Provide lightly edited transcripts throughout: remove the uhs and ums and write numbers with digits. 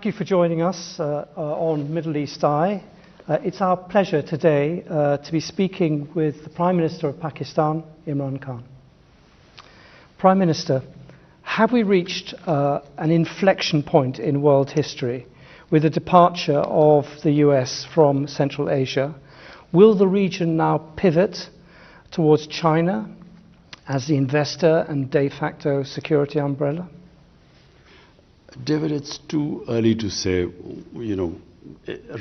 Thank you for joining us on Middle East Eye. It's our pleasure today to be speaking with the Prime Minister of Pakistan, Imran Khan. Prime Minister, have we reached an inflection point in world history with the departure of the US from Central Asia? Will the region now pivot towards China as the investor and de facto security umbrella? David, it's too early to say.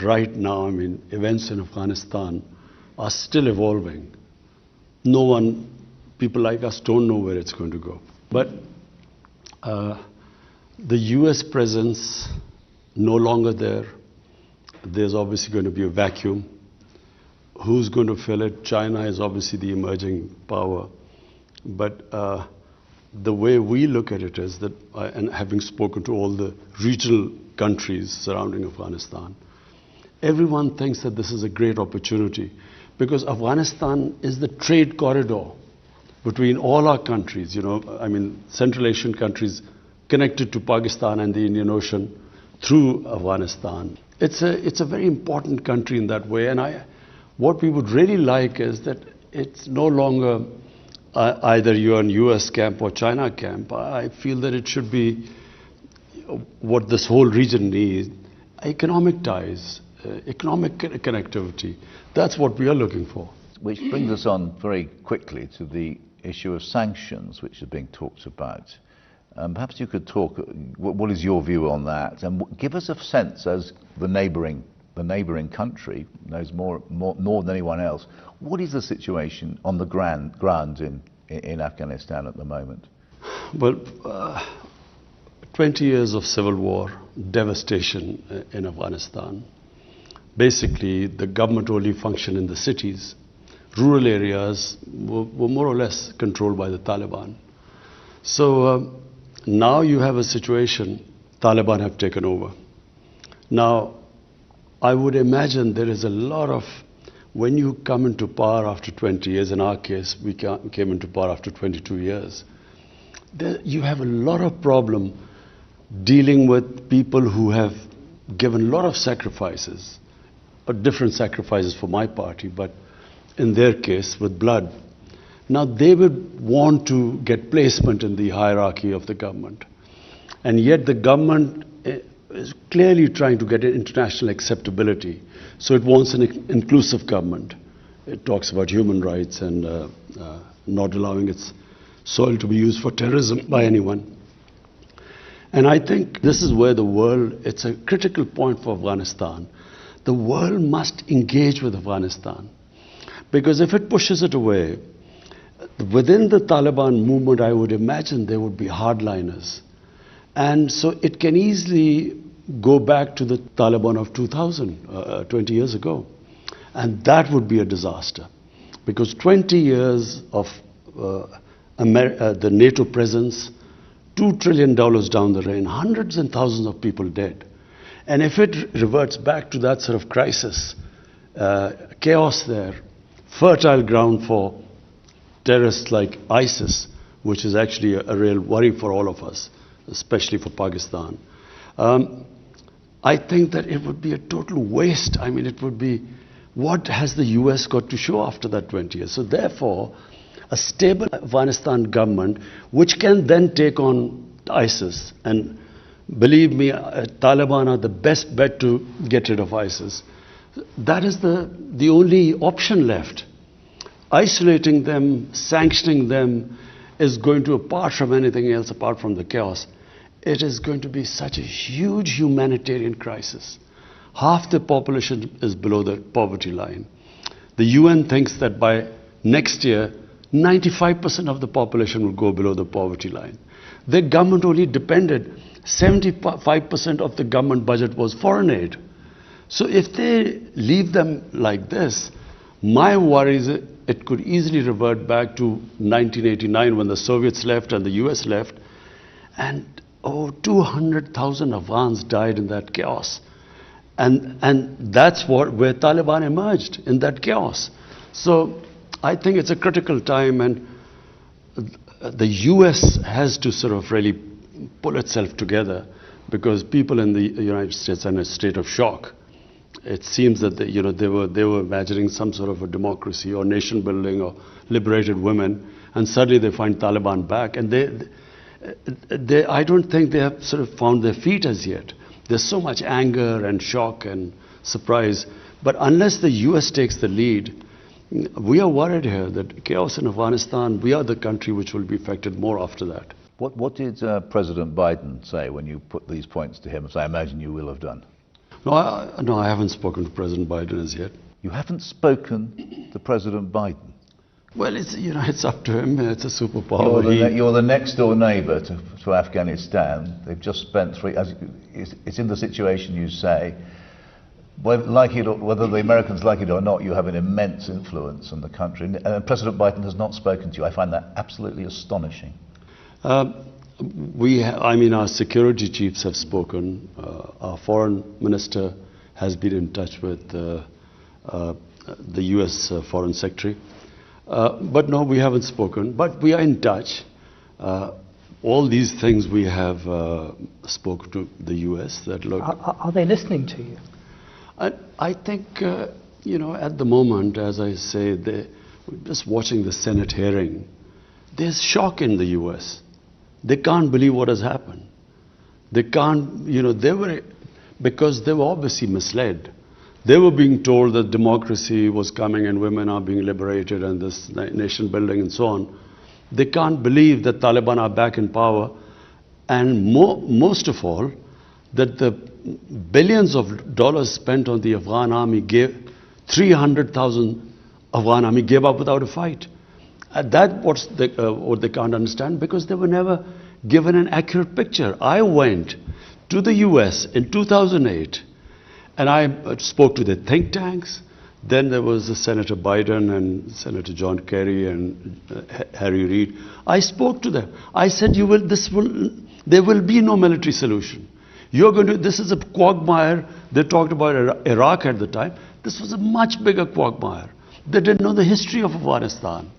Right now, events in Afghanistan are still evolving. People like us don't know where it's going to go. But the US presence no longer there. There's obviously going to be a vacuum. Who's going to fill it? China is obviously the emerging power. But the way we look at it is that, and having spoken to all the regional countries surrounding Afghanistan, everyone thinks that this is a great opportunity because Afghanistan is the trade corridor between all our countries. Central Asian countries connected to Pakistan and the Indian Ocean through Afghanistan. It's a very important country in that way. And what we would really like is that it's no longer either you're in US camp or China camp. I feel that it should be what this whole region needs: economic ties, economic connectivity. That's what we are looking for. Which brings us on very quickly to the issue of sanctions, which are being talked about. Perhaps you could talk, what is your view on that? And give us a sense, as the neighbouring country knows more than anyone else, what is the situation on the ground in Afghanistan at the moment? Well, 20 years of civil war, devastation in Afghanistan. Basically, the government only functioned in the cities. Rural areas were more or less controlled by the Taliban. So now you have a situation, Taliban have taken over. Now, I would imagine there is a lot of, when you come into power after 20 years, in our case, we came into power after 22 years, you have a lot of problem dealing with people who have given a lot of sacrifices, different sacrifices for my party, but in their case, with blood. Now, they would want to get placement in the hierarchy of the government. And yet the government is clearly trying to get international acceptability. So it wants an inclusive government. It talks about human rights and not allowing its soil to be used for terrorism by anyone. And I think this is where the world, it's a critical point for Afghanistan. The world must engage with Afghanistan. Because if it pushes it away, within the Taliban movement, I would imagine there would be hardliners. And so it can easily go back to the Taliban of 2000, 20 years ago. And that would be a disaster. Because 20 years of the NATO presence, $2 trillion down the drain, hundreds and thousands of people dead. And if it reverts back to that sort of crisis, chaos there, fertile ground for terrorists like ISIS, which is actually a real worry for all of us, especially for Pakistan. I think that it would be a total waste. It would be, what has the US got to show after that 20 years? So therefore, a stable Afghanistan government, which can then take on ISIS, and believe me, Taliban are the best bet to get rid of ISIS. That is the only option left. Isolating them, sanctioning them is going to, apart from anything else, apart from the chaos, it is going to be such a huge humanitarian crisis. Half the population is below the poverty line. The UN thinks that by next year, 95% of the population will go below the poverty line. The government only depended, 75% of the government budget was foreign aid. So if they leave them like this, my worry is it could easily revert back to 1989 when the Soviets left and the US left, and 200,000 Afghans died in that chaos. And that's where Taliban emerged, in that chaos. So I think it's a critical time, and the US has to sort of really pull itself together because people in the United States are in a state of shock. It seems that they were imagining some sort of a democracy or nation building or liberated women, and suddenly they find Taliban back, and I don't think they have sort of found their feet as yet. There's so much anger and shock and surprise, but unless the US takes the lead, we are worried here that chaos in Afghanistan, we are the country which will be affected more after that. What did President Biden say when you put these points to him, as I imagine you will have done? No, I haven't spoken to President Biden as yet. You haven't spoken to President Biden? Well, it's up to him. It's a superpower. You're the next door neighbour to Afghanistan. They've just spent it's in the situation you say. Whether the Americans like it or not, you have an immense influence on the country. And President Biden has not spoken to you. I find that absolutely astonishing. Our security chiefs have spoken. Our foreign minister has been in touch with the US foreign secretary. But no, we haven't spoken. But we are in touch. All these things we have spoken to the US. That look. Are they listening to you? I think, at the moment, as I say, just watching the Senate hearing, there's shock in the US. They can't believe what has happened. They can't, because they were obviously misled. They were being told that democracy was coming and women are being liberated and this nation building and so on. They can't believe that Taliban are back in power, and most of all, that the billions of dollars spent on the Afghan army 300,000 Afghan army gave up without a fight. That's what they can't understand, because they were never given an accurate picture. I went to the US in 2008 and I spoke to the think tanks. Then there was Senator Biden and Senator John Kerry and Harry Reid. I spoke to them. I said, there will be no military solution. This is a quagmire. They talked about Iraq at the time. This was a much bigger quagmire. They didn't know the history of Afghanistan.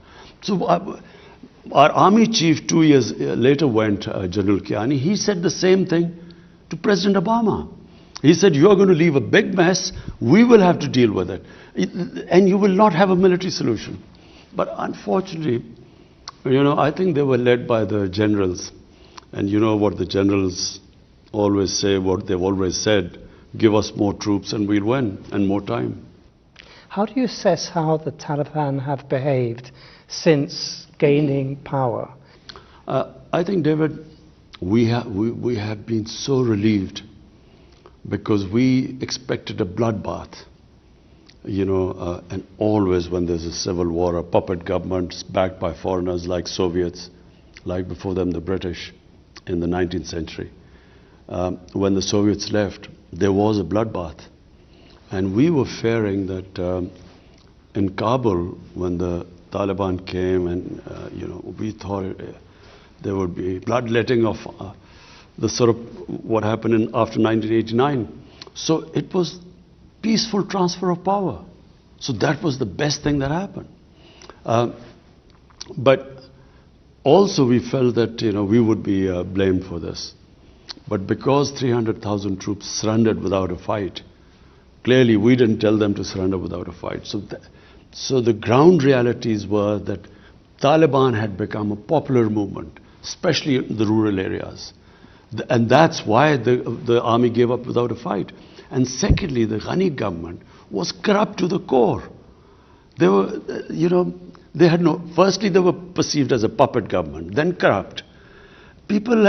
So our army chief 2 years later went, General Kiani, he said the same thing to President Obama. He said, you're going to leave a big mess, we will have to deal with it, and you will not have a military solution. But unfortunately, I think they were led by the generals. And you know what the generals always say, what they've always said, give us more troops and we'll win, and more time. How do you assess how the Taliban have behaved since gaining power? I think, David, we have been so relieved, because we expected a bloodbath, and always when there's a civil war, a puppet government backed by foreigners like Soviets, like before them the British in the 19th century. When the Soviets left, there was a bloodbath. And we were fearing that in Kabul, when the Taliban came, and we thought there would be bloodletting of the sort of what happened after 1989. So it was peaceful transfer of power. So that was the best thing that happened. But also we felt that we would be blamed for this. But because 300,000 troops surrendered without a fight, clearly we didn't tell them to surrender without a fight. So the ground realities were that Taliban had become a popular movement, especially in the rural areas. And that's why the army gave up without a fight. And secondly, the Ghani government was corrupt to the core. They were, firstly they were perceived as a puppet government, then corrupt. People,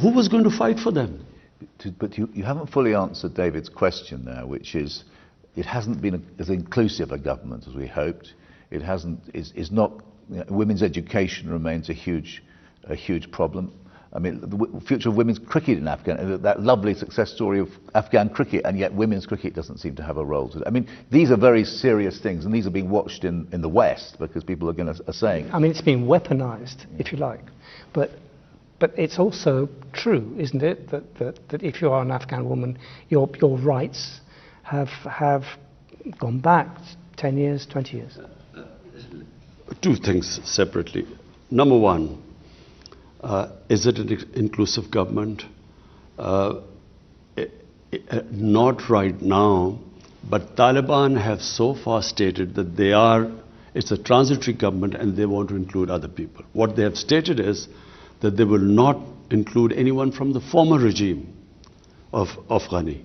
who was going to fight for them? But you haven't fully answered David's question there, which is, it hasn't been as inclusive a government as we hoped. It hasn't, is not, women's education remains a huge problem. I mean, the future of women's cricket in Afghanistan, that lovely success story of Afghan cricket, and yet women's cricket doesn't seem to have a role to it. I mean, these are very serious things, and these are being watched in the West, because people are saying... I mean, it's being weaponized, if you like. But it's also true, isn't it, that if you are an Afghan woman, your rights have gone back 10 years, 20 years? Two things separately. Number one, is it an inclusive government? Uh, Not right now, but Taliban have so far stated that it's a transitory government and they want to include other people. What they have stated is that they will not include anyone from the former regime of Ghani.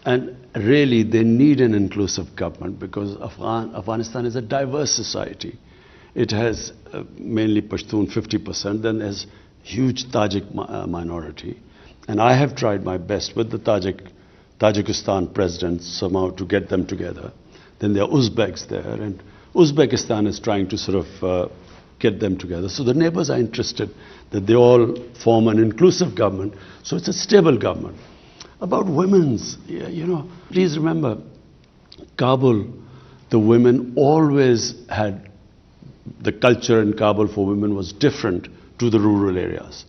And really, they need an inclusive government because Afghanistan is a diverse society. It has mainly Pashtun, 50%, then there's huge Tajik minority. And I have tried my best with the Tajikistan president somehow to get them together. Then there are Uzbeks there, and Uzbekistan is trying to sort of get them together. So the neighbors are interested that they all form an inclusive government, so it's a stable government. About women's, please remember, Kabul, the women always had, the culture in Kabul for women was different to the rural areas.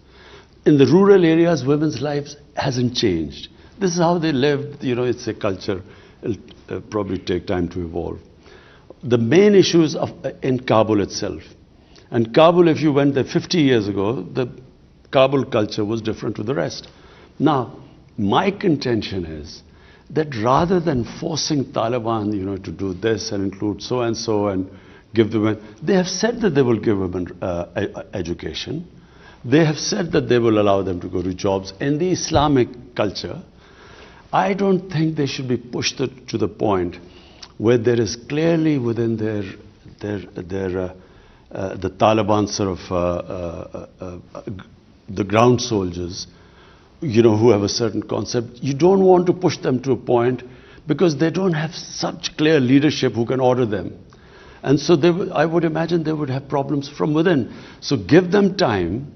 In the rural areas, women's lives hasn't changed. This is how they lived, it's a culture. It'll probably take time to evolve. The main issues in Kabul itself. And Kabul, if you went there 50 years ago, the Kabul culture was different to the rest. Now, my contention is that rather than forcing Taliban, to do this and include so and give them, they have said that they will give women education. They have said that they will allow them to go to jobs. In the Islamic culture, I don't think they should be pushed to the point where there is clearly within the Taliban sort of the ground soldiers, who have a certain concept. You don't want to push them to a point because they don't have such clear leadership who can order them. And so I would imagine they would have problems from within. So give them time.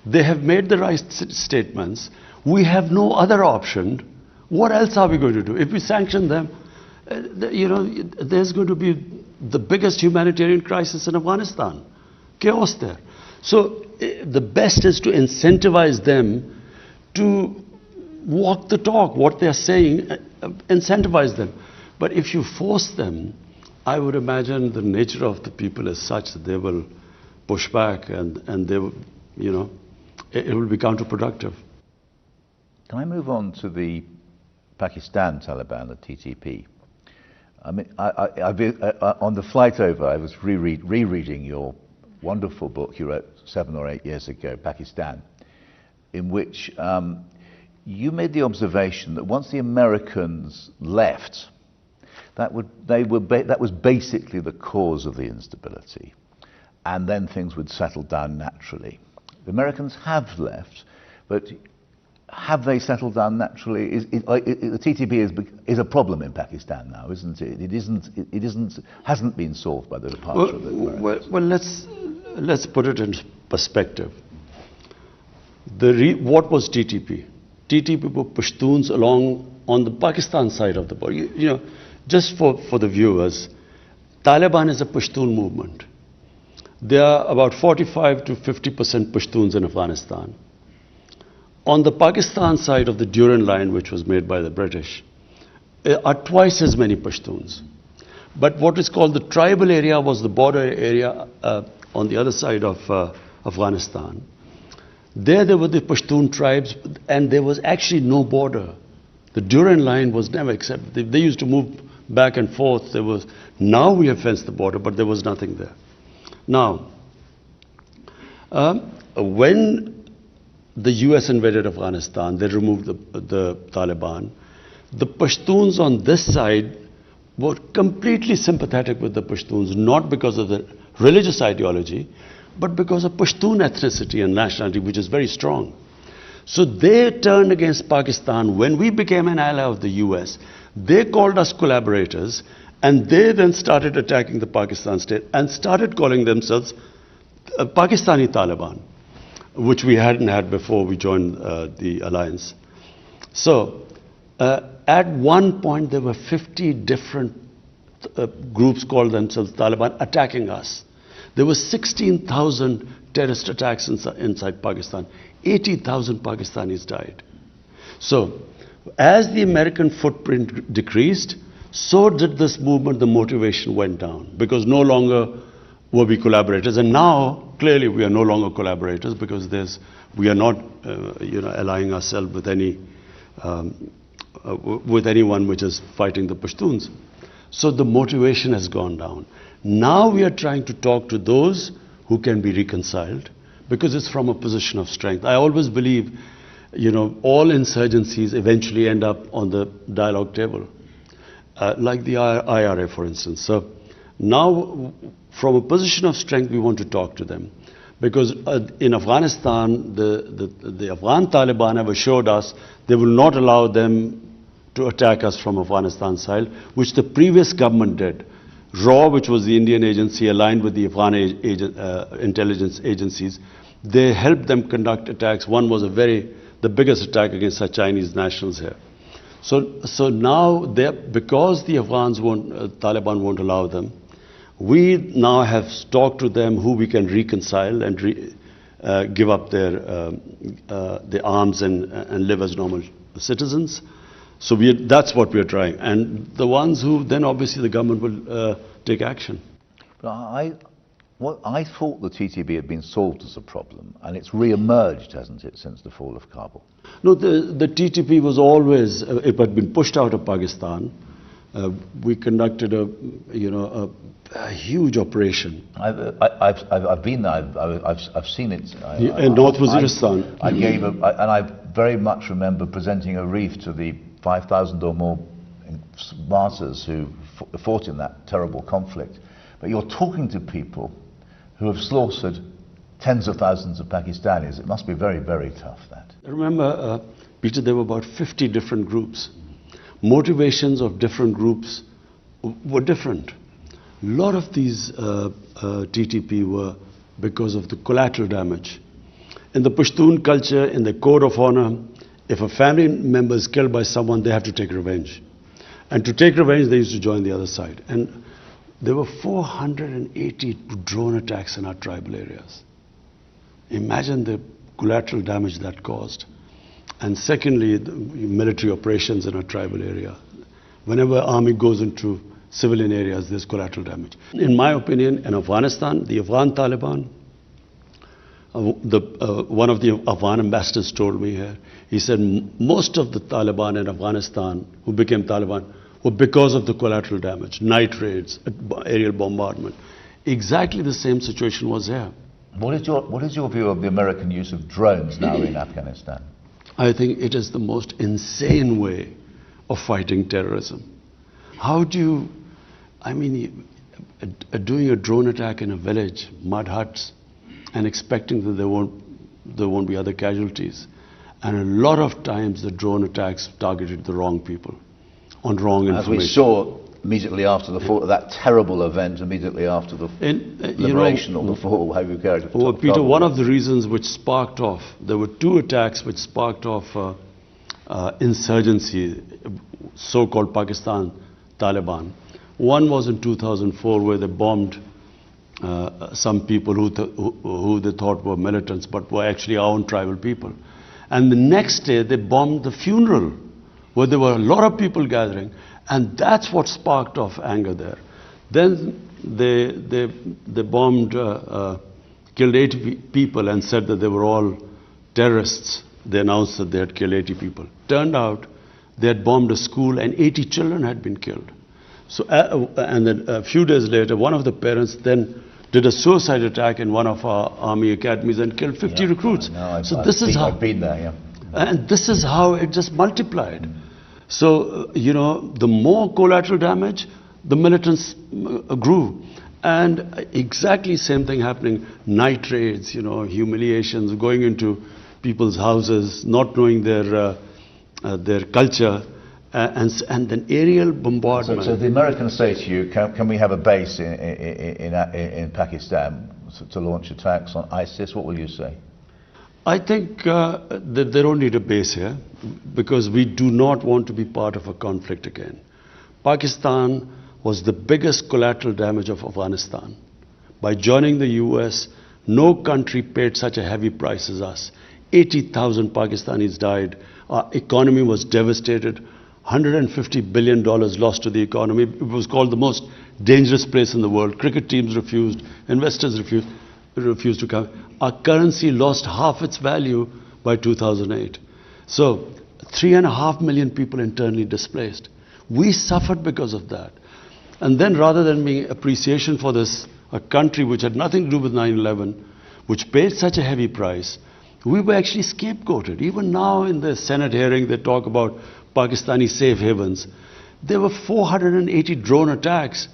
They have made the right statements. We have no other option. What else are we going to do? If we sanction them, there's going to be the biggest humanitarian crisis in Afghanistan. Chaos there. So the best is to incentivize them to walk the talk, what they're saying, incentivize them. But if you force them, I would imagine the nature of the people is such that they will push back and they will, it will be counterproductive. Can I move on to the Pakistan Taliban, the TTP? I mean, on the flight over, I was rereading your wonderful book you wrote 7 or 8 years ago, Pakistan, in which you made the observation that once the Americans left, that was basically the cause of the instability, and then things would settle down naturally. The Americans have left, but have they settled down naturally? The TTP is a problem in Pakistan now, isn't it? It hasn't been solved by the departure of the Americans. Well, let's put it in perspective. What was TTP? TTP were Pashtuns along on the Pakistan side of the border. Just for the viewers, Taliban is a Pashtun movement. There are about 45 to 50% Pashtuns in Afghanistan. On the Pakistan side of the Durand Line, which was made by the British, are twice as many Pashtuns. But what is called the tribal area was the border area on the other side of Afghanistan. There were the Pashtun tribes, and there was actually no border. The Durand Line was never accepted. They used to move back and forth. Now we have fenced the border, but there was nothing there. Now, when the US invaded Afghanistan, they removed the Taliban. The Pashtuns on this side were completely sympathetic with the Pashtuns, not because of the religious ideology, but because of Pashtun ethnicity and nationality, which is very strong. So they turned against Pakistan. When we became an ally of the US, they called us collaborators, and they then started attacking the Pakistan state and started calling themselves Pakistani Taliban, which we hadn't had before we joined the alliance. So at one point there were 50 different groups called themselves Taliban attacking us. There were 16,000 terrorist attacks inside Pakistan. 80,000 Pakistanis died. So as the American footprint decreased, so did this movement. The motivation went down because no longer were we collaborators, and now clearly we are no longer collaborators because we are not allying ourselves with with anyone which is fighting the Pashtuns. So the motivation has gone down. Now we are trying to talk to those who can be reconciled because it's from a position of strength. I always believe, all insurgencies eventually end up on the dialogue table, like the IRA, for instance. So now, from a position of strength, we want to talk to them. Because in Afghanistan, the Afghan Taliban have assured us they will not allow them to attack us from Afghanistan side, which the previous government did. RAW, which was the Indian agency aligned with the Afghan intelligence agencies, they helped them conduct attacks. One was the biggest attack against our Chinese nationals here. So now, because the Taliban won't allow them, we now have talked to them who we can reconcile and give up their arms and live as normal citizens. So that's what we're trying. And the ones who, then obviously the government will take action. But I thought the TTP had been solved as a problem, and it's re-emerged, hasn't it, since the fall of Kabul? No, the TTP was always, it had been pushed out of Pakistan. We conducted a huge operation. I've been there. I've seen it. In North Waziristan. I very much remember presenting a wreath to the 5,000 or more martyrs who fought in that terrible conflict. But you're talking to people who have slaughtered tens of thousands of Pakistanis. It must be very, very tough, that. Remember, Peter, there were about 50 different groups. Motivations of different groups were different. A lot of these TTP were because of the collateral damage. In the Pashtun culture, in the code of honor, if a family member is killed by someone, they have to take revenge. And to take revenge, they used to join the other side. And there were 480 drone attacks in our tribal areas. Imagine the collateral damage that caused. And secondly, the military operations in our tribal area. Whenever army goes into civilian areas, there's collateral damage. In my opinion, in Afghanistan, the Afghan Taliban, one of the Afghan ambassadors told me here, he said most of the Taliban in Afghanistan who became Taliban were because of the collateral damage, night raids, aerial bombardment. Exactly the same situation was here. What is your view of the American use of drones now in Afghanistan? I think it is the most insane way of fighting terrorism. How do you, doing a drone attack in a village, mud huts, and expecting that there won't be other casualties. And a lot of times the drone attacks targeted the wrong people, on wrong information. As we saw immediately after the fall, that terrible event, immediately after the liberation or the fall, how you carried it. Well, Peter, one of the reasons which sparked off, there were two attacks which sparked off insurgency, so-called Pakistan Taliban. One was in 2004 where they bombed some people who they thought were militants but were actually our own tribal people. And the next day they bombed the funeral where there were a lot of people gathering, and that's what sparked off anger there. Then they bombed, killed 80 people and said that they were all terrorists. They announced that they had killed 80 people. Turned out they had bombed a school and 80 children had been killed. So, and then a few days later, one of the parents then did a suicide attack in one of our army academies and killed 50 recruits. I've been there, yeah. And this is how it just multiplied. So, the more collateral damage, the militants grew. And exactly same thing happening, night raids, humiliations, going into people's houses, not knowing their culture. And then aerial bombardment. So the Americans say to you, can we have a base in Pakistan to launch attacks on ISIS? What will you say? I think that they don't need a base here because we do not want to be part of a conflict again. Pakistan was the biggest collateral damage of Afghanistan. By joining the US, no country paid such a heavy price as us. 80,000 Pakistanis died. Our economy was devastated. $150 billion lost to the economy. It was called the most dangerous place in the world. Cricket teams refused, investors refused to come. Our currency lost half its value by 2008. So 3.5 million people internally displaced. We suffered because of that. And then rather than being appreciation for this, a country which had nothing to do with 9/11, which paid such a heavy price, we were actually scapegoated. Even now in the Senate hearing, they talk about Pakistani safe havens. There were 480 drone attacks.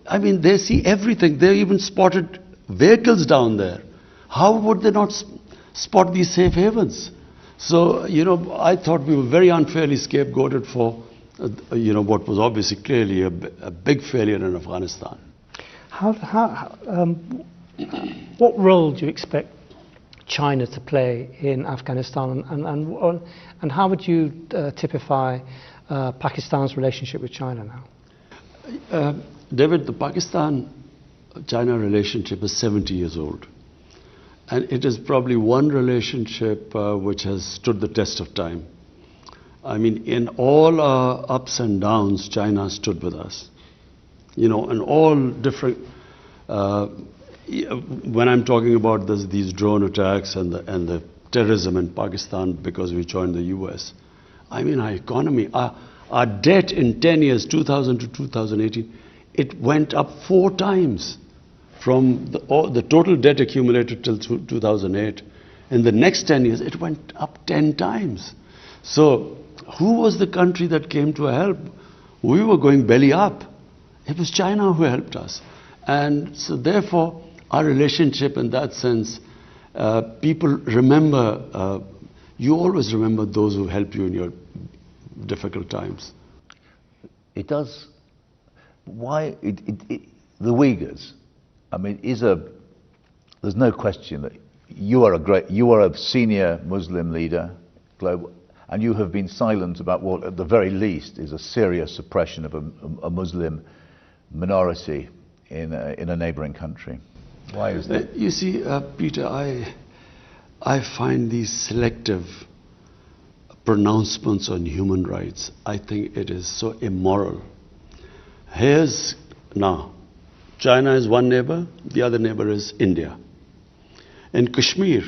I mean, they see everything. They even spotted vehicles down there. How would they not spot these safe havens? So, I thought we were very unfairly scapegoated for, what was obviously clearly a big failure in Afghanistan. What role do you expect China to play in Afghanistan, and how would you typify Pakistan's relationship with China now? David, the Pakistan-China relationship is 70 years old. And it is probably one relationship which has stood the test of time. I mean, in all our ups and downs, China stood with us. In all different... when I'm talking about these drone attacks and the terrorism in Pakistan because we joined the US, I mean, our economy, our debt in 10 years, 2000 to 2018, it went up 4 times from the total debt accumulated till 2008. In the next 10 years, it went up 10 times. So who was the country that came to help? We were going belly up. It was China who helped us. And so therefore, our relationship in that sense, people remember, you always remember those who helped you in your difficult times. It does. Why the Uyghurs? I mean, there's no question that you are a senior Muslim leader, global, and you have been silent about what, at the very least, is a serious suppression of a Muslim minority in a neighboring country. Why is that? You see, Peter, I find these selective pronouncements on human rights, I think it is so immoral. Now, China is one neighbor, the other neighbor is India. In Kashmir,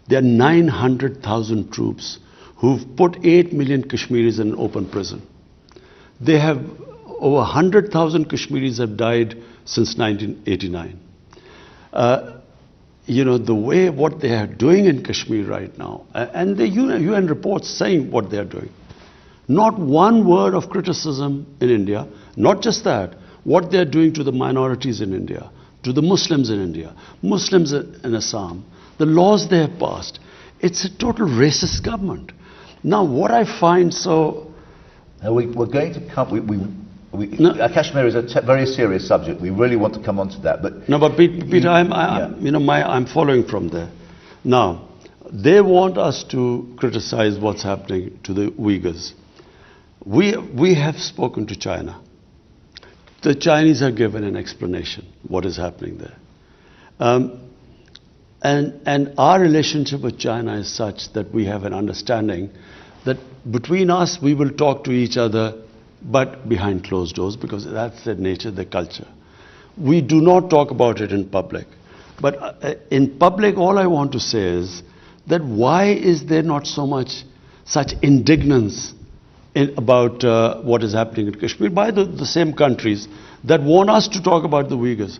there are 900,000 troops who've put 8 million Kashmiris in an open prison. They have over 100,000 Kashmiris have died since 1989. The way what they are doing in Kashmir right now, and the UN reports saying what they are doing. Not one word of criticism in India, not just that, what they are doing to the minorities in India, to the Muslims in India, Muslims in Assam, the laws they have passed. It's a total racist government. Now, what I find so... We're going to come... Kashmir is a very serious subject. We really want to come on to that, but... No, but Peter, I'm following from there. Now, they want us to criticize what's happening to the Uyghurs. We have spoken to China. The Chinese have given an explanation what is happening there. And our relationship with China is such that we have an understanding that between us we will talk to each other, but behind closed doors, because that's their nature, their culture. We do not talk about it in public. But in public, all I want to say is that why is there not such indignance about what is happening in Kashmir by the same countries that want us to talk about the Uyghurs?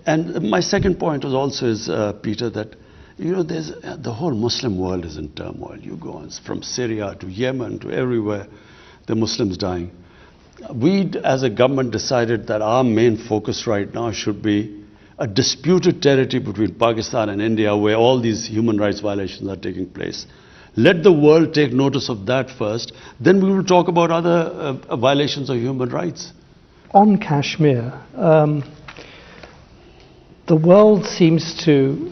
And my second point was also is, Peter, that there's the whole Muslim world is in turmoil. You go on from Syria to Yemen to everywhere, the Muslims dying. We, as a government, decided that our main focus right now should be a disputed territory between Pakistan and India, where all these human rights violations are taking place. Let the world take notice of that first, then we will talk about other violations of human rights. On Kashmir, the world seems to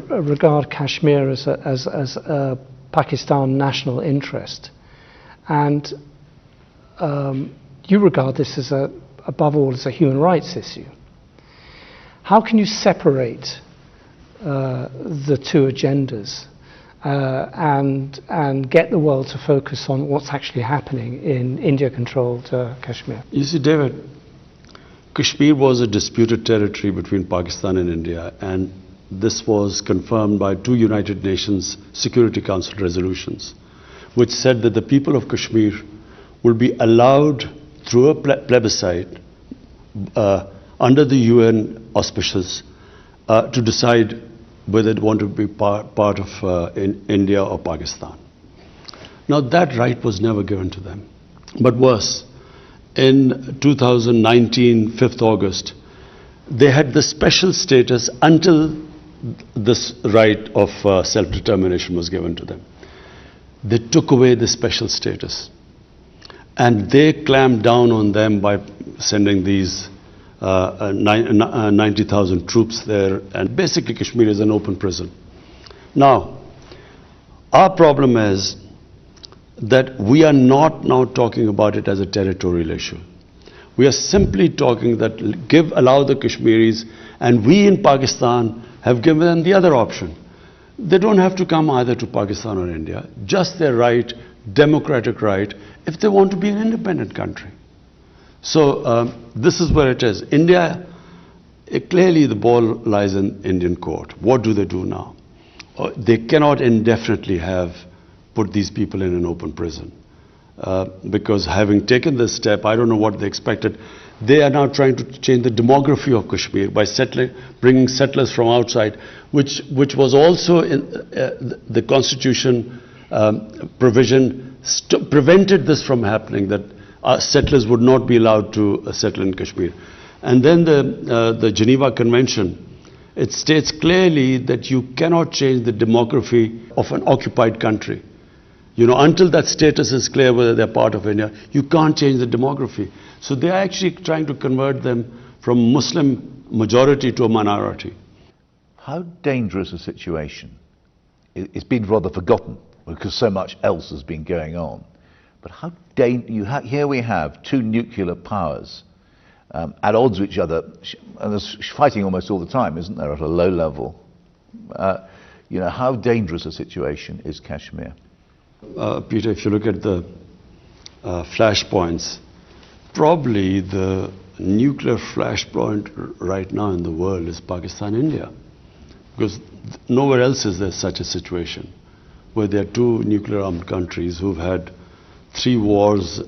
regard Kashmir as a Pakistan national interest, and you regard this as above all as a human rights issue. How can you separate the two agendas and get the world to focus on what's actually happening in India-controlled Kashmir? You see, David, Kashmir was a disputed territory between Pakistan and India, and this was confirmed by two United Nations Security Council resolutions, which said that the people of Kashmir will be allowed through a plebiscite under the UN auspices to decide whether they want to be part of India or Pakistan. Now that right was never given to them. But worse, in 2019, 5th August, they had the special status until this right of self-determination was given to them. They took away the special status. And they clamped down on them by sending these 90,000 troops there. And basically Kashmir is an open prison. Now, our problem is that we are not now talking about it as a territorial issue. We are simply talking that allow the Kashmiris, and we in Pakistan have given them the other option. They don't have to come either to Pakistan or India, just their right, democratic right, if they want to be an independent country. So this is where it is. India, clearly the ball lies in Indian court. What do they do now? They cannot indefinitely have put these people in an open prison. Because having taken this step, I don't know what they expected. They are now trying to change the demography of Kashmir by bringing settlers from outside, which was also in the constitution provision prevented this from happening, that settlers would not be allowed to settle in Kashmir. And then the Geneva Convention, it states clearly that you cannot change the demography of an occupied country. You know, until that status is clear whether they're part of India, you can't change the demography. So they are actually trying to convert them from Muslim majority to a minority. How dangerous a situation? It's been rather forgotten because so much else has been going on. But how here we have two nuclear powers at odds with each other, and there's fighting almost all the time, isn't there, at a low level? You know, how dangerous a situation is Kashmir? Peter, if you look at the flashpoints, probably the nuclear flashpoint right now in the world is Pakistan, India. Because nowhere else is there such a situation where there are two nuclear armed countries who've had 3 wars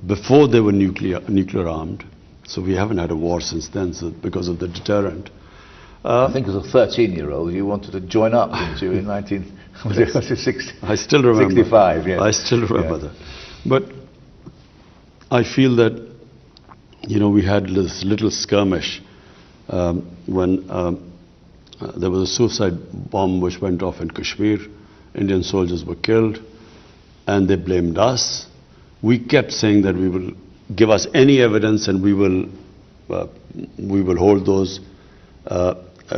before they were nuclear armed. So we haven't had a war since then, because of the deterrent. I think as a 13-year-old you wanted to join up, didn't you, in 1960? I still remember. 65, yeah. I still remember that. But I feel that, you know, we had this little skirmish when there was a suicide bomb which went off in Kashmir. Indian soldiers were killed, and they blamed us. We kept saying that we will give us any evidence, and we will hold those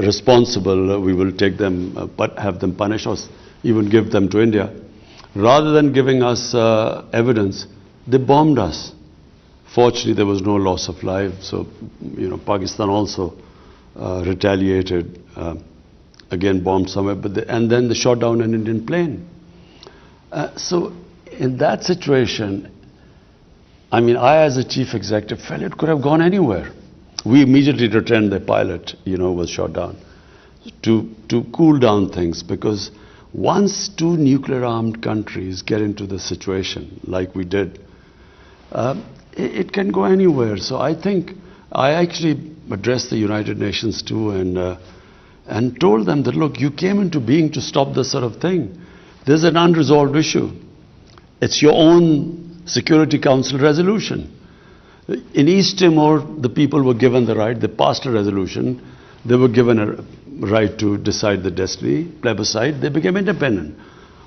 responsible. We will take them, but have them punished, or even give them to India. Rather than giving us evidence, they bombed us. Fortunately, there was no loss of life. So, you know, Pakistan also retaliated, again bombed somewhere, and then they shot down an Indian plane. So, in that situation, I mean, I as a chief executive felt it could have gone anywhere. We immediately returned the pilot, you know, was shot down to cool down things, because once two nuclear armed countries get into the situation like we did, it can go anywhere. So I think I actually addressed the United Nations too, and told them that, look, you came into being to stop this sort of thing. There's an unresolved issue. It's your own Security Council resolution. In East Timor, the people were given the right. They passed a resolution. They were given a right to decide the destiny, plebiscite. They became independent.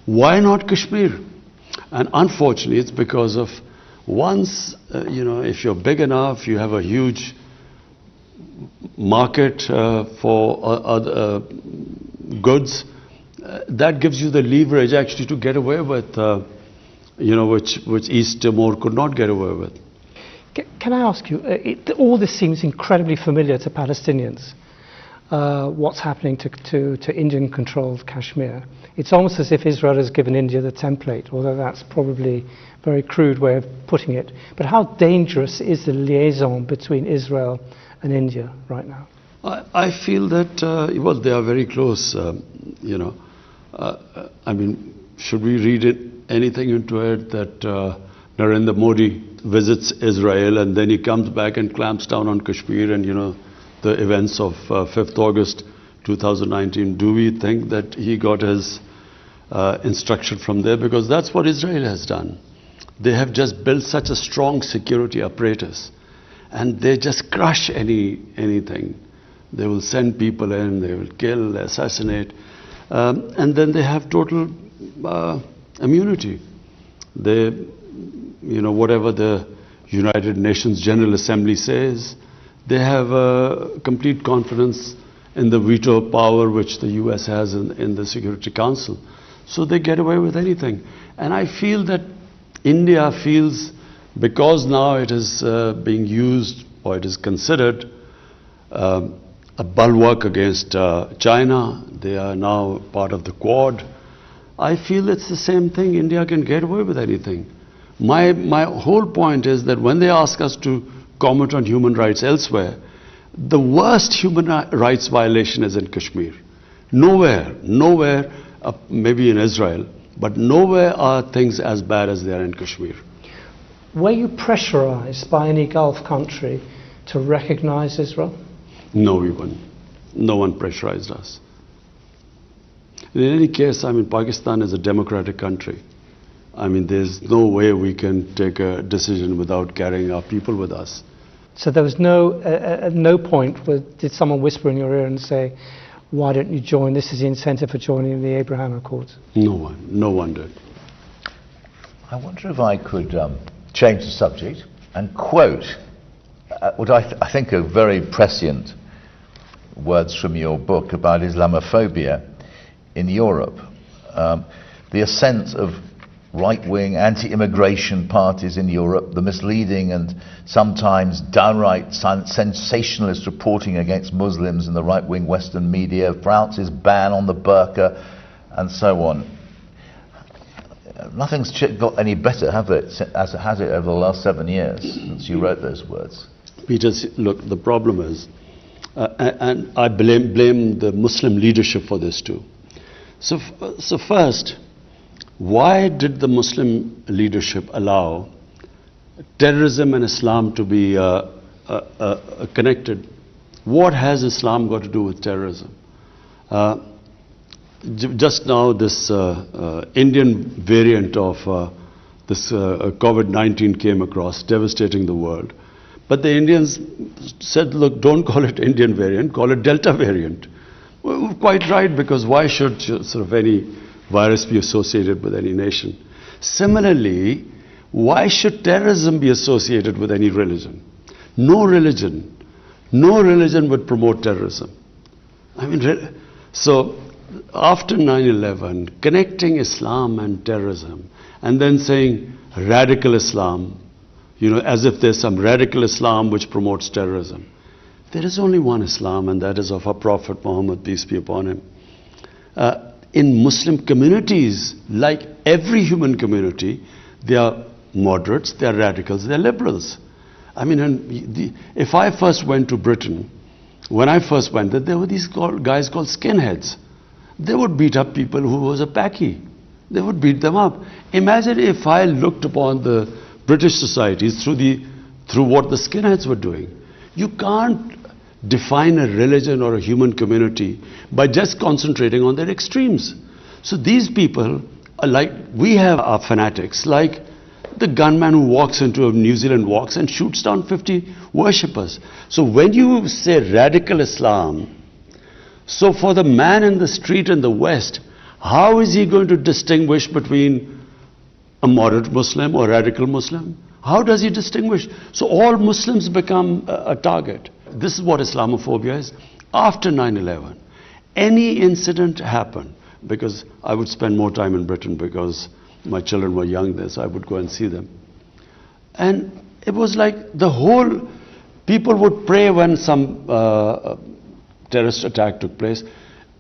Why not Kashmir? And unfortunately, it's because of once, you know, if you're big enough, you have a huge market for other goods, that gives you the leverage actually to get away with, you know, which East Timor could not get away with. Can I ask you, all this seems incredibly familiar to Palestinians. what's happening to Indian-controlled Kashmir. It's almost as if Israel has given India the template, although that's probably a very crude way of putting it. But how dangerous is the liaison between Israel and India right now? I feel that, well, they are very close, you know. I mean, should we read anything into it that Narendra Modi visits Israel and then he comes back and clamps down on Kashmir and, you know, the events of 5th August 2019, do we think that he got his instruction from there? Because that's what Israel has done. They have just built such a strong security apparatus and they just crush anything. They will send people in, they will kill, assassinate, and then they have total immunity. They, you know, whatever the United Nations General Assembly says, they have complete confidence in the veto power which the US has in the Security Council. So they get away with anything. And I feel that India feels, because now it is being used, or it is considered a bulwark against China, they are now part of the Quad. I feel it's the same thing. India can get away with anything. My whole point is that when they ask us to comment on human rights elsewhere, the worst human rights violation is in Kashmir. Nowhere, maybe in Israel, but nowhere are things as bad as they are in Kashmir. Were you pressurized by any Gulf country to recognize Israel? No, we weren't. No one pressurized us. In any case, I mean, Pakistan is a democratic country. I mean, there's no way we can take a decision without carrying our people with us. So there was at no point did someone whisper in your ear and say, why don't you join? This is the incentive for joining the Abraham Accords. No one did. I wonder if I could change the subject and quote what I think are very prescient words from your book about Islamophobia in Europe. The ascent of right-wing anti-immigration parties in Europe, the misleading and sometimes downright sensationalist reporting against Muslims in the right-wing Western media, France's ban on the burqa, and so on. Nothing's got any better, have it, as it has it over the last 7 years since you wrote those words? Peter, look, the problem is, and I blame the Muslim leadership for this too. So first, why did the Muslim leadership allow terrorism and Islam to be connected? What has Islam got to do with terrorism? Just now, this Indian variant of this COVID-19 came across, devastating the world. But the Indians said, look, don't call it Indian variant, call it Delta variant. Well, quite right, because why should sort of any virus be associated with any nation? Similarly, why should terrorism be associated with any religion? No religion would promote terrorism. I mean, so after 9/11, connecting Islam and terrorism, and then saying radical Islam, you know, as if there's some radical Islam which promotes terrorism. There is only one Islam, and that is of our Prophet Muhammad, peace be upon him. In Muslim communities, like every human community, they are moderates, they are radicals, they are liberals. I mean, if I first went to Britain, when I first went there were these guys called skinheads. They would beat up people who was a Paki. They would beat them up. Imagine if I looked upon the British societies through what the skinheads were doing. You can't define a religion or a human community by just concentrating on their extremes. So these people are like, we have our fanatics, like the gunman who walks into New Zealand walks and shoots down 50 worshippers. So when you say radical Islam, so for the man in the street in the West, how is he going to distinguish between a moderate Muslim or radical Muslim? How does he distinguish? So all Muslims become a target. This is what Islamophobia is. After 9/11, any incident happened, because I would spend more time in Britain because my children were young there, so I would go and see them. And it was like the whole, people would pray when some terrorist attack took place,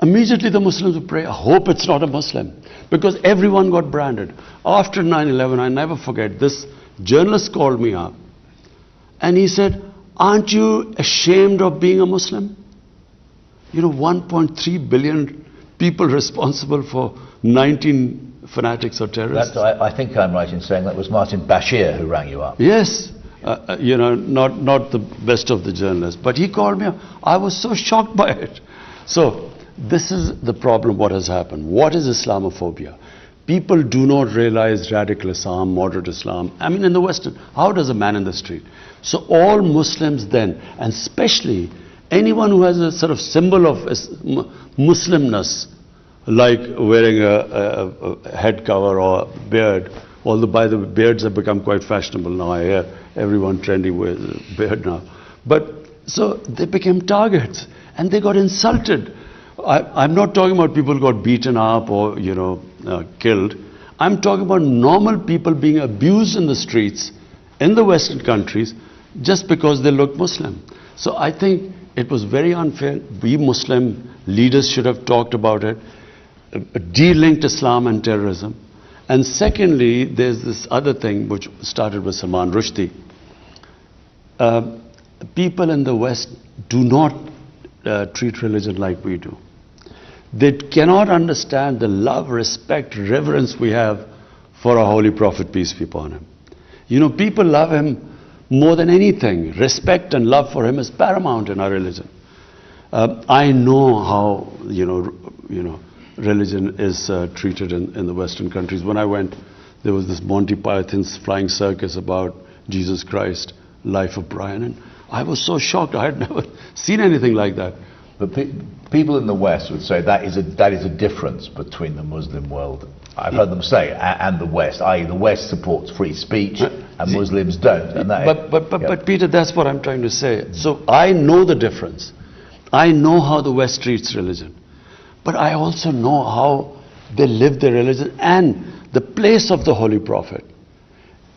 immediately the Muslims would pray, I hope it's not a Muslim, because everyone got branded. After 9/11, I never forget, this journalist called me up and he said, aren't you ashamed of being a Muslim? 1.3 billion people responsible for 19 fanatics or terrorists. I think I'm right in saying that was Martin Bashir who rang you up. Yes, not the best of the journalists, but he called me up. I was so shocked by it. So this is the problem, what has happened. What is Islamophobia? People do not realize radical Islam, moderate Islam. I mean, in the Western, how does a man in the street? So all Muslims then, and especially anyone who has a sort of symbol of Muslimness, like wearing a head cover or a beard, although by the way, beards have become quite fashionable now. I hear everyone trendy with a beard now. But so they became targets and they got insulted. I'm not talking about people who got beaten up or, killed. I'm talking about normal people being abused in the streets in the Western countries just because they look Muslim. So I think it was very unfair. We Muslim leaders should have talked about it, de-linked Islam and terrorism. And secondly, there's this other thing which started with Salman Rushdie. People in the West do not treat religion like we do. They cannot understand the love, respect, reverence we have for our Holy Prophet, peace be upon him. People love him more than anything. Respect and love for him is paramount in our religion. I know how, religion is treated in the Western countries. When I went, there was this Monty Python's flying circus about Jesus Christ, Life of Brian, and I was so shocked. I had never seen anything like that. But people in the West would say that is a difference between the Muslim world, I've heard them say, and the West, i.e. the West supports free speech and Muslims don't. And but Peter, that's what I'm trying to say. So I know the difference. I know how the West treats religion. But I also know how they live their religion and the place of the Holy Prophet.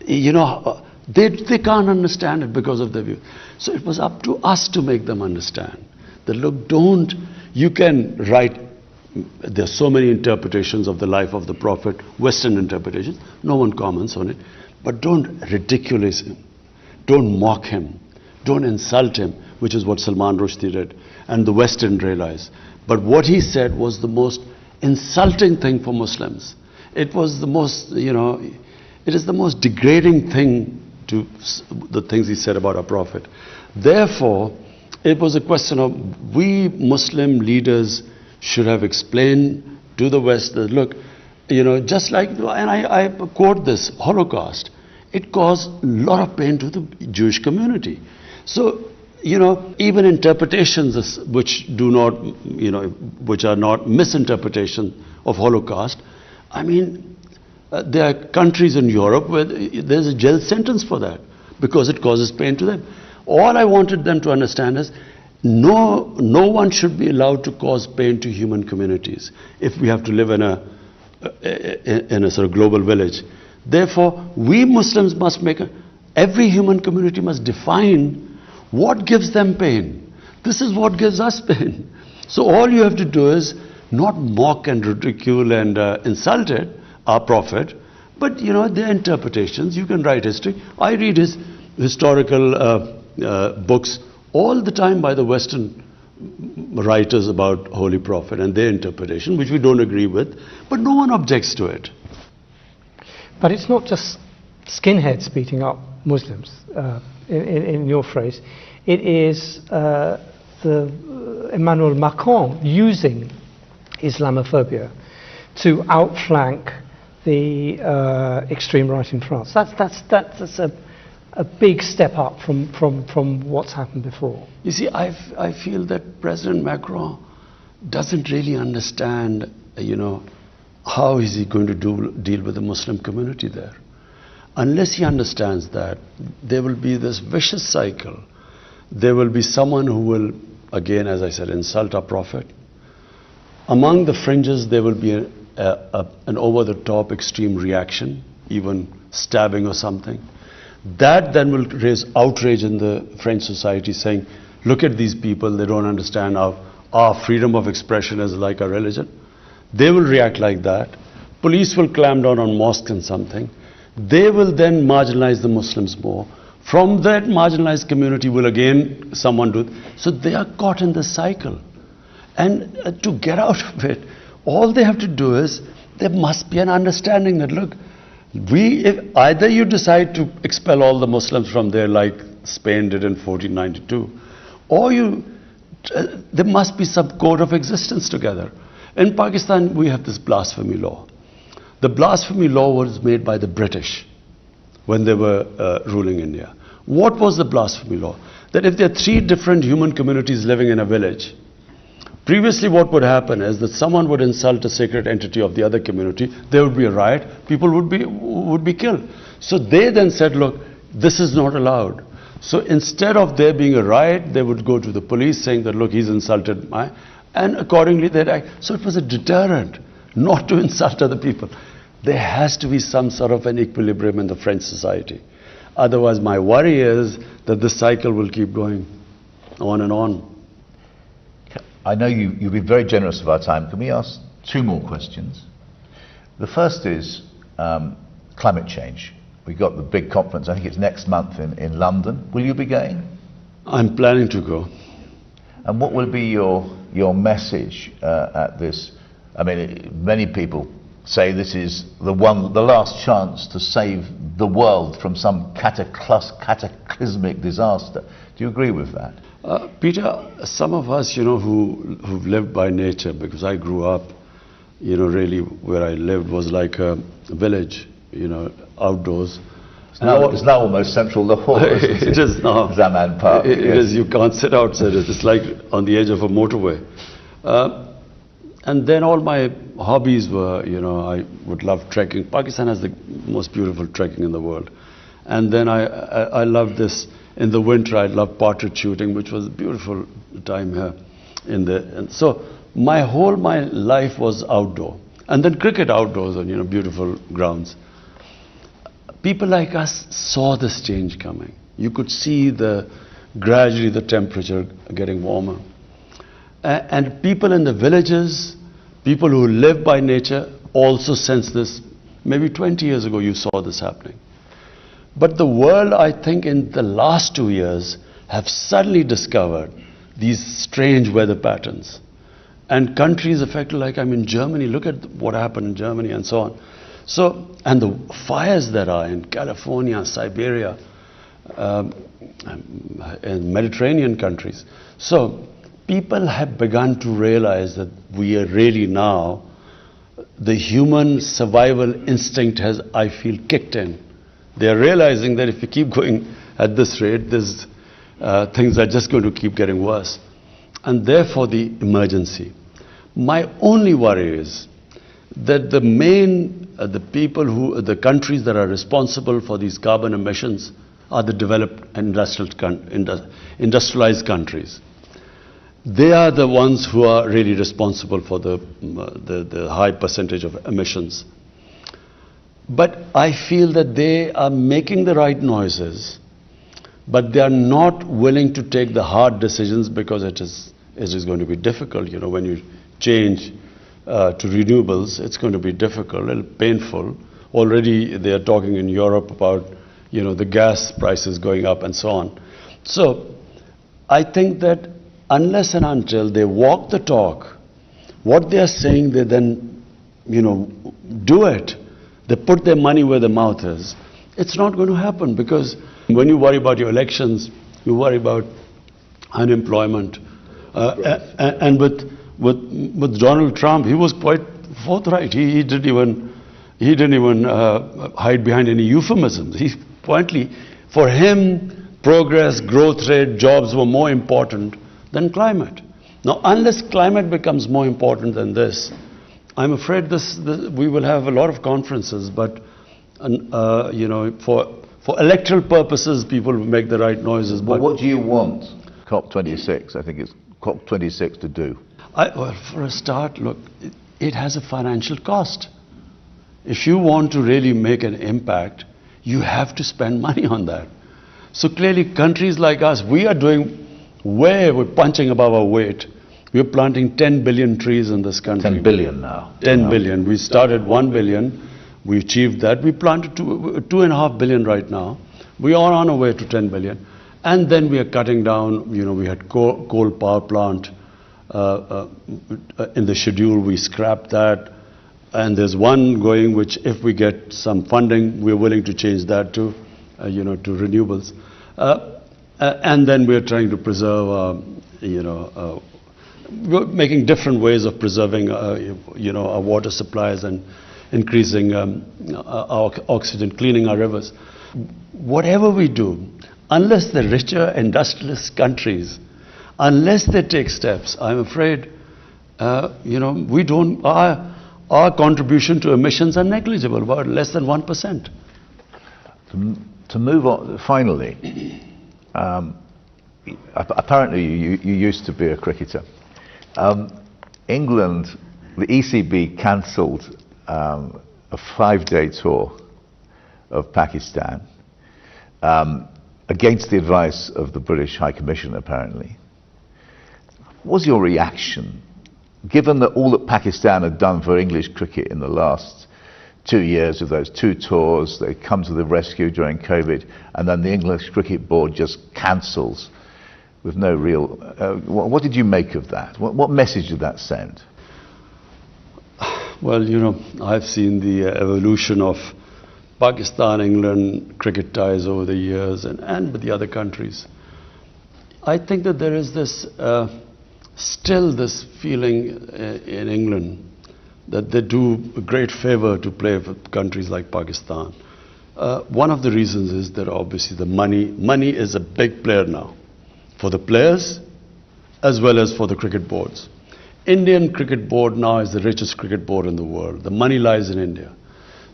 They can't understand it because of their view. So it was up to us to make them understand. That look, you can write, there's so many interpretations of the life of the Prophet, Western interpretations, no one comments on it, but don't ridiculous him, don't mock him, don't insult him, which is what Salman Rushdie did, and the West didn't realize. But what he said was the most insulting thing for Muslims. It was the most, it is the most degrading thing to the things he said about our Prophet. Therefore, it was a question of we Muslim leaders should have explained to the West that, look, just like, and I quote this, Holocaust, it caused a lot of pain to the Jewish community. So, even interpretations which do not, which are not misinterpretation of Holocaust, I mean, there are countries in Europe where there's a jail sentence for that because it causes pain to them. All I wanted them to understand is no one should be allowed to cause pain to human communities if we have to live in a sort of global village. Therefore, we Muslims must every human community must define what gives them pain. This is what gives us pain. So all you have to do is not mock and ridicule and insult it, our Prophet, but their interpretations. You can write history. I read his historical books all the time by the Western writers about Holy Prophet and their interpretation, which we don't agree with, but no one objects to it. But it's not just skinheads beating up Muslims, in your phrase. It is Emmanuel Macron using Islamophobia to outflank the extreme right in France. That's a big step up from what's happened before. You see, I feel that President Macron doesn't really understand, how is he going to deal with the Muslim community there. Unless he understands that, there will be this vicious cycle. There will be someone who will, again, as I said, insult our Prophet. Among the fringes, there will be an over-the-top extreme reaction, even stabbing or something. That then will raise outrage in the French society, saying, look at these people, they don't understand our our freedom of expression is like a religion. They will react like that. Police will clamp down on mosques and something. They will then marginalize the Muslims more. From that marginalized community will again someone do it. So they are caught in this cycle. And to get out of it, all they have to do is, there must be an understanding that, look, if either you decide to expel all the Muslims from there like Spain did in 1492, or there must be some code of existence together. In Pakistan, we have this blasphemy law. The blasphemy law was made by the British when they were ruling India. What was the blasphemy law? That if there are 3 different human communities living in a village, previously what would happen is that someone would insult a sacred entity of the other community, there would be a riot, people would be killed. So they then said, look, this is not allowed. So instead of there being a riot, they would go to the police saying that, look, he's insulted my, and accordingly they'd act. So it was a deterrent not to insult other people. There has to be some sort of an equilibrium in the French society. Otherwise, my worry is that this cycle will keep going on and on. I know you've been very generous of our time. Can we ask 2 more questions? The first is climate change. We've got the big conference, I think it's next month in London. Will you be going? I'm planning to go. And what will be your message at this? I mean, many people say this is the last chance to save the world from some cataclysmic disaster. Do you agree with that? Peter, some of us, who've lived by nature, because I grew up, really where I lived was like a village, outdoors. It's now almost central Lahore. It is now. Zaman Park. It is. You can't sit outside. It's like on the edge of a motorway. And then all my hobbies were, I would love trekking. Pakistan has the most beautiful trekking in the world. And then I loved this. In the winter, I loved partridge shooting, which was a beautiful time here. And so my life was outdoor. And then cricket outdoors on, beautiful grounds. People like us saw this change coming. You could see gradually the temperature getting warmer. And people in the villages, people who live by nature, also sense this. Maybe 20 years ago, you saw this happening. But the world, I think, in the last 2 years, have suddenly discovered these strange weather patterns. And countries affected, like in Germany, look at what happened in Germany and so on. So, and the fires that are in California, Siberia, and Mediterranean countries. So, people have begun to realize that we are really now, the human survival instinct has, I feel, kicked in. They are realizing that if we keep going at this rate, things are just going to keep getting worse. And therefore the emergency. My only worry is that the countries that are responsible for these carbon emissions are the developed industrialized countries. They are the ones who are really responsible for the high percentage of emissions. But I feel that they are making the right noises, but they are not willing to take the hard decisions because it is going to be difficult. When you change to renewables, it's going to be difficult, a little painful. Already they are talking in Europe about, the gas prices going up and so on. So I think that unless and until they walk the talk, what they are saying, they then, do it. They put their money where their mouth is. It's not going to happen because when you worry about your elections, you worry about unemployment. And with Donald Trump, he was quite forthright. He didn't even hide behind any euphemisms. For him, progress, growth rate, jobs were more important than climate. Now, unless climate becomes more important than this, I'm afraid we will have a lot of conferences, but for electoral purposes, people will make the right noises. But what do you want COP26? I think it's COP26 to do. Well, for a start, look, it has a financial cost. If you want to really make an impact, you have to spend money on that. So clearly, countries like us, we're punching above our weight. We are planting 10 billion trees in this country. 10 billion now. 10 billion. We started 1 billion. We achieved that. We planted 2.5 billion right now. We are on our way to 10 billion. And then we are cutting down, we had coal power plant in the schedule. We scrapped that. And there's one going which, if we get some funding, we're willing to change that to renewables. And then we're trying to preserve, we're making different ways of preserving, our water supplies and increasing our oxygen, cleaning our rivers. Whatever we do, unless the richer industrialist countries, unless they take steps, I'm afraid, we don't. Our contribution to emissions are negligible, about less than 1%. To move on, finally, apparently you used to be a cricketer. England, the ECB cancelled a 5-day tour of Pakistan against the advice of the British High Commissioner, apparently. What was your reaction, given that all that Pakistan had done for English cricket in the last 2 years of those 2 tours, they come to the rescue during COVID, and then the English Cricket Board just cancels with no real... what did you make of that? What message did that send? Well, I've seen the evolution of Pakistan-England cricket ties over the years and with the other countries. I think that there is this, still this feeling in England that they do a great favor to play for countries like Pakistan. One of the reasons is that obviously the money is a big player now, for the players as well as for the cricket boards. Indian Cricket Board now is the richest cricket board in the world. The money lies in India.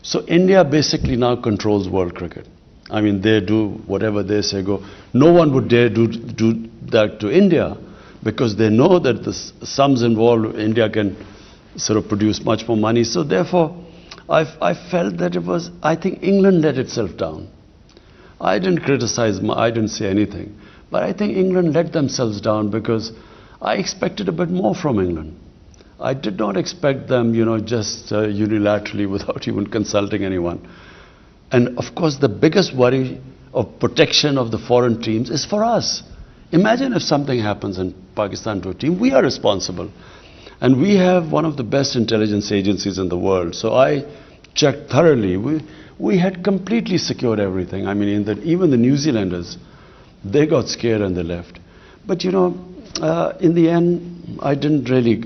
So India basically now controls world cricket. I mean, they do whatever they say go. No one would dare do that to India, because they know that the sums involved, India can sort of produce much more money. So therefore, I felt that I think England let itself down. I didn't criticize, I didn't say anything. But I think England let themselves down, because I expected a bit more from England. I did not expect them, just unilaterally without even consulting anyone. And of course, the biggest worry of protection of the foreign teams is for us. Imagine if something happens in Pakistan to a team, we are responsible. And we have one of the best intelligence agencies in the world. So I checked thoroughly. We had completely secured everything. I mean, even the New Zealanders, they got scared and they left. But in the end, I didn't really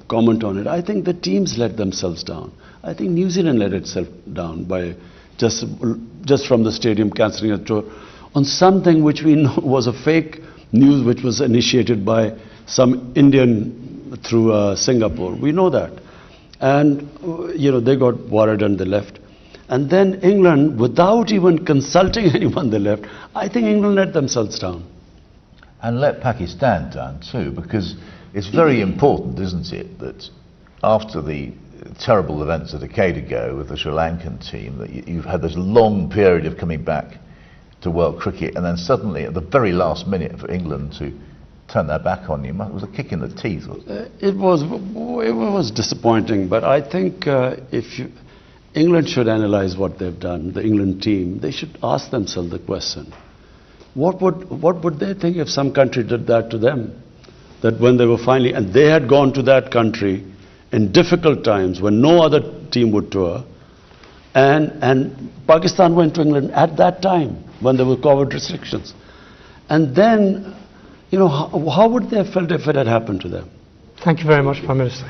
comment on it. I think the teams let themselves down. I think New Zealand let itself down by just from the stadium cancelling a tour on something which we know was a fake news, which was initiated by some Indian through Singapore. We know that. And, they got worried and they left. And then England, without even consulting anyone, they left. I think England let themselves down. And let Pakistan down too, because it's very important, isn't it, that after the terrible events a decade ago with the Sri Lankan team, that you've had this long period of coming back to world cricket, and then suddenly at the very last minute for England to turn their back on you, it was a kick in the teeth, wasn't it? It was disappointing, but I think England should analyze what they've done, the England team. They should ask themselves the question. What would they think if some country did that to them? That when they were finally, and they had gone to that country in difficult times when no other team would tour, and Pakistan went to England at that time when there were COVID restrictions. And then, how would they have felt if it had happened to them? Thank you very much, Prime Minister.